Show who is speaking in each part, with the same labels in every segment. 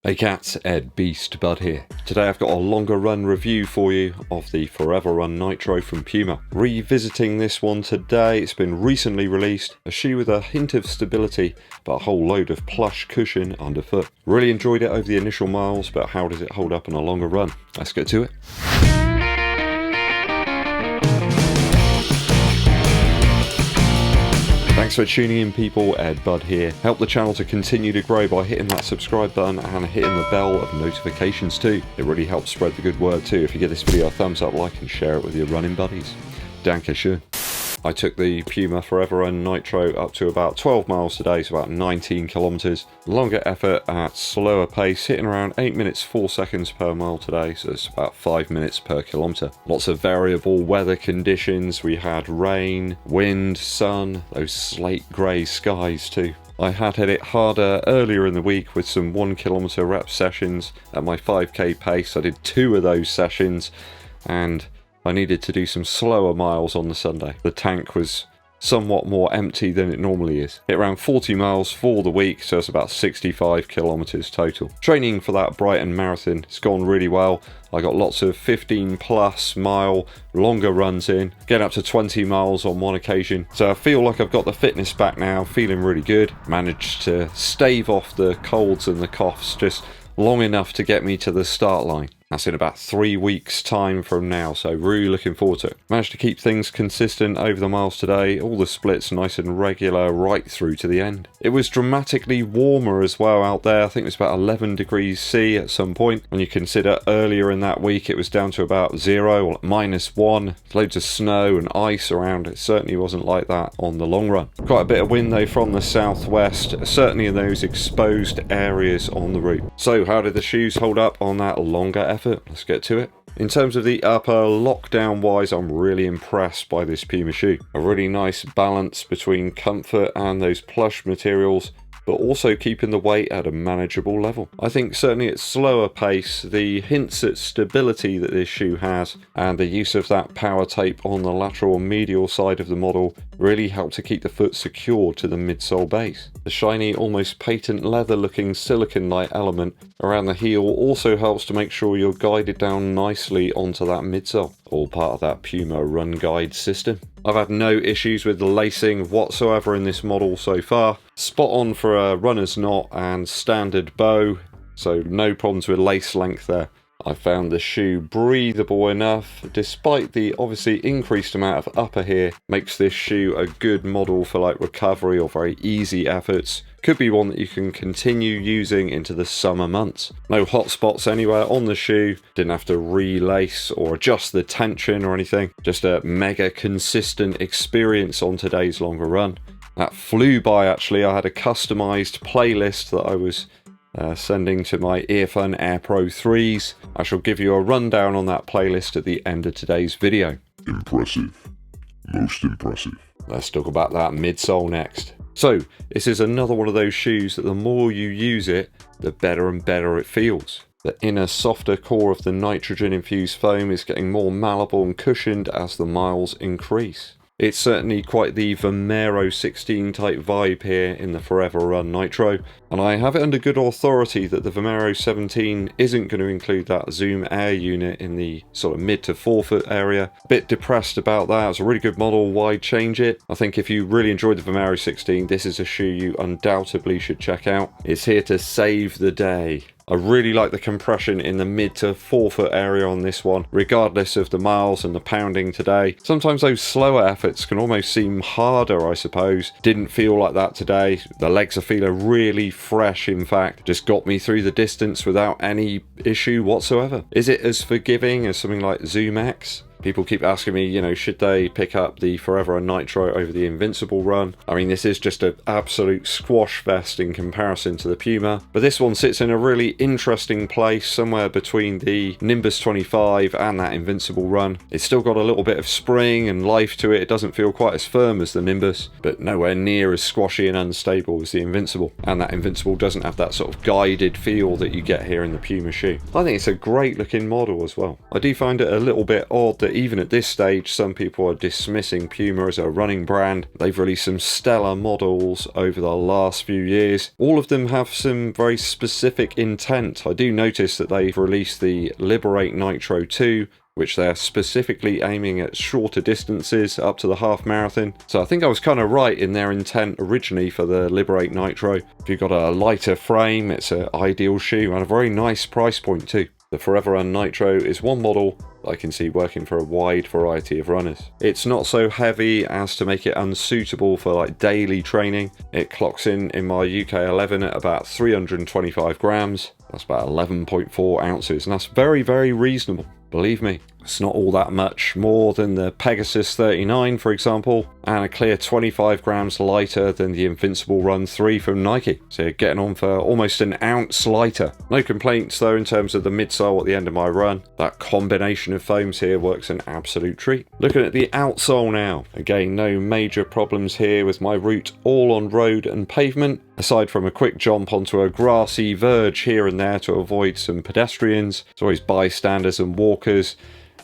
Speaker 1: Hey cats, EDDBUD here. Today I've got a longer run review for you of the Forever Run Nitro from Puma. Revisiting this one today, it's been recently released, a shoe with a hint of stability but a whole load of plush cushion underfoot. Really enjoyed it over the initial miles, but how does it hold up on a longer run? Let's get to it. Thanks for tuning in people, EDDBUD here. Help the channel to continue to grow by hitting that subscribe button and hitting the bell of notifications too. It really helps spread the good word too if you give this video a thumbs up, like and share it with your running buddies. Danke schön. I took the Puma FOREVERRUN Nitro up to about 12 miles today, so about 19 kilometers. Longer effort at slower pace, hitting around 8 minutes 4 seconds per mile today, so it's about 5 minutes per kilometer. Lots of variable weather conditions. We had rain, wind, sun, those slate grey skies too. I had hit it harder earlier in the week with some 1 kilometer rep sessions at my 5k pace. I did 2 of those sessions and I needed to do some slower miles on the Sunday. The tank was somewhat more empty than it normally is. Hit around 40 miles for the week, so it's about 65 kilometers total. Training for that Brighton Marathon has gone really well. I got lots of 15 plus mile longer runs in, getting up to 20 miles on one occasion. So I feel like I've got the fitness back now, feeling really good. Managed to stave off the colds and the coughs just long enough to get me to the start line. That's in about 3 weeks time from now, so really looking forward to it. Managed to keep things consistent over the miles today, all the splits nice and regular right through to the end. It was dramatically warmer as well out there. I think it was about 11 degrees C at some point. When you consider earlier in that week it was down to about 0 or -1. Loads of snow and ice around. It certainly wasn't like that on the long run. Quite a bit of wind though from the southwest, certainly in those exposed areas on the route. So how did the shoes hold up on that longer effort? Let's get to it. In terms of the upper, lockdown wise, I'm really impressed by this Puma shoe. A really nice balance between comfort and those plush materials, but also keeping the weight at a manageable level. I think certainly at slower pace, the hints at stability that this shoe has and the use of that power tape on the lateral and medial side of the model really help to keep the foot secured to the midsole base. The shiny, almost patent leather looking silicone-like element around the heel also helps to make sure you're guided down nicely onto that midsole, all part of that Puma run guide system. I've had no issues with the lacing whatsoever in this model so far. Spot on for a runner's knot and standard bow, so no problems with lace length there. I found the shoe breathable enough, despite the obviously increased amount of upper here, makes this shoe a good model for like recovery or very easy efforts. Could be one that you can continue using into the summer months. No hot spots anywhere on the shoe, didn't have to relace or adjust the tension or anything. Just a mega consistent experience on today's longer run. That flew by actually. I had a customized playlist that I was sending to my Earfun Air Pro 3s. I shall give you a rundown on that playlist at the end of today's video.
Speaker 2: Impressive. Most impressive.
Speaker 1: Let's talk about that midsole next. So, this is another one of those shoes that the more you use it, the better and better it feels. The inner softer core of the nitrogen infused foam is getting more malleable and cushioned as the miles increase. It's certainly quite the Vomero 16 type vibe here in the Forever Run Nitro, and I have it under good authority that the Vomero 17 isn't going to include that Zoom Air unit in the sort of mid to forefoot area. Bit depressed about that. It's a really good model, why change it? I think if you really enjoyed the Vomero 16, this is a shoe you undoubtedly should check out. It's here to save the day. I really like the compression in the mid to forefoot area on this one, regardless of the miles and the pounding today. Sometimes those slower efforts can almost seem harder, I suppose. Didn't feel like that today. The legs are feeling really fresh, in fact. Just got me through the distance without any issue whatsoever. Is it as forgiving as something like Zoom X? People keep asking me, you know, should they pick up the Forever Run Nitro over the Invincible run? I mean, this is just an absolute squash fest in comparison to the Puma. But this one sits in a really interesting place, somewhere between the Nimbus 25 and that Invincible run. It's still got a little bit of spring and life to it. It doesn't feel quite as firm as the Nimbus, but nowhere near as squashy and unstable as the Invincible. And that Invincible doesn't have that sort of guided feel that you get here in the Puma shoe. I think it's a great looking model as well. I do find it a little bit odd that that even at this stage, some people are dismissing Puma as a running brand. They've released some stellar models over the last few years. All of them have some very specific intent. I do notice that they've released the Liberate Nitro 2, which they're specifically aiming at shorter distances up to the half marathon. So I think I was kind of right in their intent originally for the Liberate Nitro. If you've got a lighter frame, it's an ideal shoe and a very nice price point too. The Forever Run Nitro is one model that I can see working for a wide variety of runners. It's not so heavy as to make it unsuitable for like daily training. It clocks in my UK 11 at about 325 grams. That's about 11.4 ounces, and that's very, very reasonable. Believe me, it's not all that much more than the Pegasus 39, for example, and a clear 25 grams lighter than the Invincible Run 3 from Nike. So you're getting on for almost an ounce lighter. No complaints though in terms of the midsole at the end of my run. That combination of foams here works an absolute treat. Looking at the outsole now. Again, no major problems here with my route all on road and pavement, aside from a quick jump onto a grassy verge here and there to avoid some pedestrians. There's always bystanders and walkers,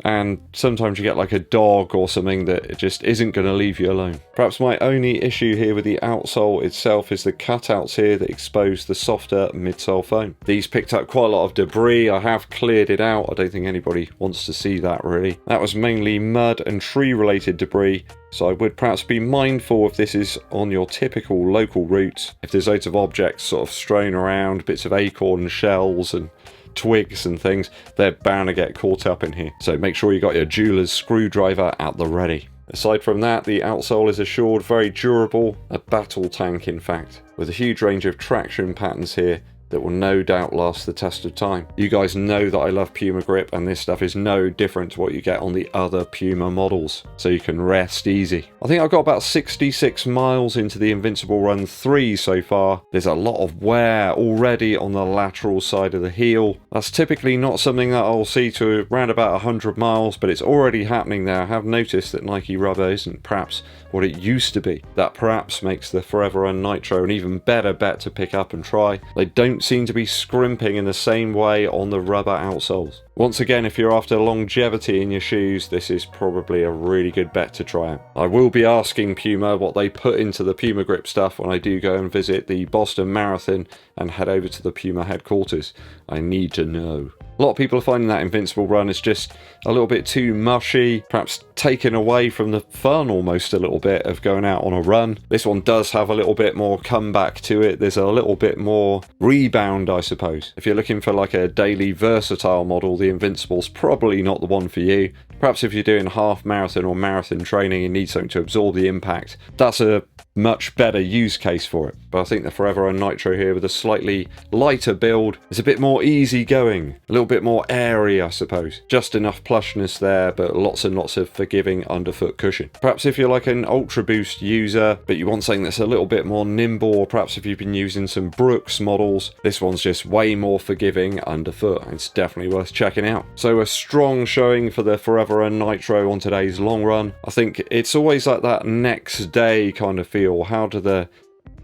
Speaker 1: and sometimes you get like a dog or something that just isn't going to leave you alone. Perhaps my only issue here with the outsole itself is the cutouts here that expose the softer midsole foam. These picked up quite a lot of debris. I have cleared it out. I don't think anybody wants to see that really. That was mainly mud and tree related debris, so I would perhaps be mindful if this is on your typical local routes. If there's loads of objects sort of strewn around, bits of acorn shells and twigs and things, they're bound to get caught up in here. So make sure you got your jeweler's screwdriver at the ready. Aside from that, the outsole is assured very durable, a battle tank in fact, with a huge range of traction patterns here that will no doubt last the test of time. You guys know that I love Puma grip, and this stuff is no different to what you get on the other Puma models, so you can rest easy. I think I've got about 66 miles into the Invincible Run 3 so far. There's a lot of wear already on the lateral side of the heel. That's typically not something that I'll see to around about 100 miles, but it's already happening there. I have noticed that Nike rubber isn't perhaps what it used to be. That perhaps makes the Forever Run Nitro an even better bet to pick up and try. They don't seem to be scrimping in the same way on the rubber outsoles. Once again, if you're after longevity in your shoes, this is probably a really good bet to try out. I will be asking Puma what they put into the Puma grip stuff when I do go and visit the Boston Marathon and head over to the Puma headquarters. I need to know. A lot of people are finding that Invincible Run is just a little bit too mushy, perhaps taken away from the fun almost a little bit of going out on a run. This one does have a little bit more comeback to it. There's a little bit more rebound, I suppose. If you're looking for like a daily versatile model, the Invincible's probably not the one for you. Perhaps if you're doing half marathon or marathon training and need something to absorb the impact, that's a much better use case for it. But I think the Forever Run Nitro here with a slightly lighter build is a bit more easygoing, a little bit more airy, I suppose. Just enough plushness there, but lots and lots of forgiving underfoot cushion. Perhaps if you're like an Ultra Boost user, but you want something that's a little bit more nimble, or perhaps if you've been using some Brooks models, this one's just way more forgiving underfoot. It's definitely worth checking out. So a strong showing for the Forever Run Nitro on today's long run. I think it's always like that next day kind of feel. How do the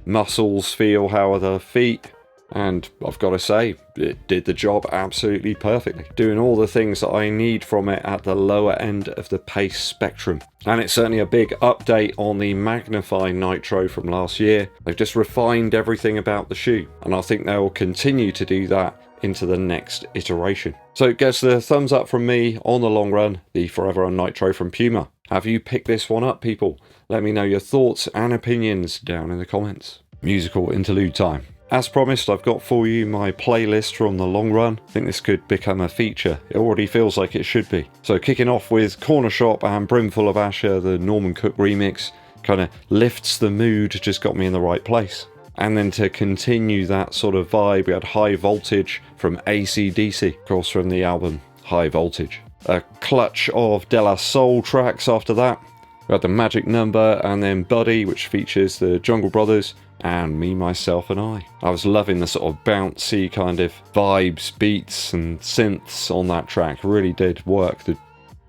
Speaker 1: muscles feel? How are the feet? And I've got to say, it did the job absolutely perfectly. Doing all the things that I need from it at the lower end of the pace spectrum. And it's certainly a big update on the Magnify Nitro from last year. They've just refined everything about the shoe, and I think they will continue to do that into the next iteration. So it gets the thumbs up from me on the long run, the Forever Run Nitro from Puma. Have you picked this one up, people? Let me know your thoughts and opinions down in the comments. Musical interlude time. As promised, I've got for you my playlist from the long run. I think this could become a feature. It already feels like it should be. So kicking off with Corner Shop and Brimful of Asher, the Norman Cook remix, kind of lifts the mood, just got me in the right place. And then to continue that sort of vibe, we had High Voltage from AC/DC, of course from the album High Voltage. A clutch of De La Soul tracks after that. We had the Magic Number and then Buddy, which features the Jungle Brothers and Me, Myself and I. I was loving the sort of bouncy kind of vibes, beats and synths on that track. Really did work. The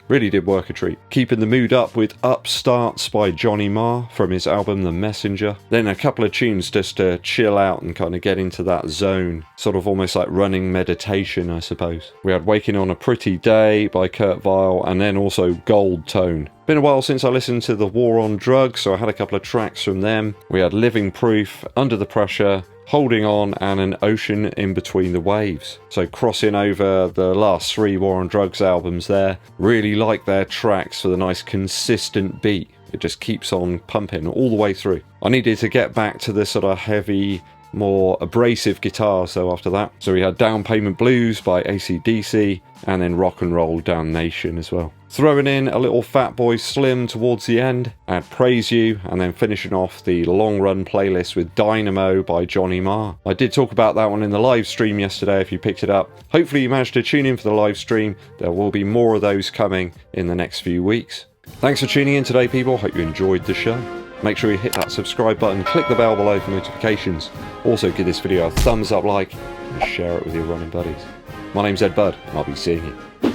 Speaker 1: Really did work a treat. Keeping the mood up with Upstarts by Johnny Marr from his album The Messenger. Then a couple of tunes just to chill out and kind of get into that zone. Sort of almost like running meditation, I suppose. We had Waking on a Pretty Day by Kurt Vile, and then also Gold Tone. Been a while since I listened to The War on Drugs, so I had a couple of tracks from them. We had Living Proof, Under the Pressure, Holding On, and An Ocean in Between the Waves. So crossing over the last 3 War on Drugs albums there. Really like their tracks for the nice consistent beat. It just keeps on pumping all the way through. I needed to get back to the sort of heavy, more abrasive guitars though after that. So we had Down Payment Blues by AC/DC, and then Rock and Roll Damnation as well. Throwing in a little Fatboy Slim towards the end, and Praise You, and then finishing off the long run playlist with Dynamo by Johnny Marr. I did talk about that one in the live stream yesterday if you picked it up. Hopefully you managed to tune in for the live stream. There will be more of those coming in the next few weeks. Thanks for tuning in today, people. Hope you enjoyed the show. Make sure you hit that subscribe button, click the bell below for notifications. Also give this video a thumbs up like, and share it with your running buddies. My name's EDDBUD, and I'll be seeing you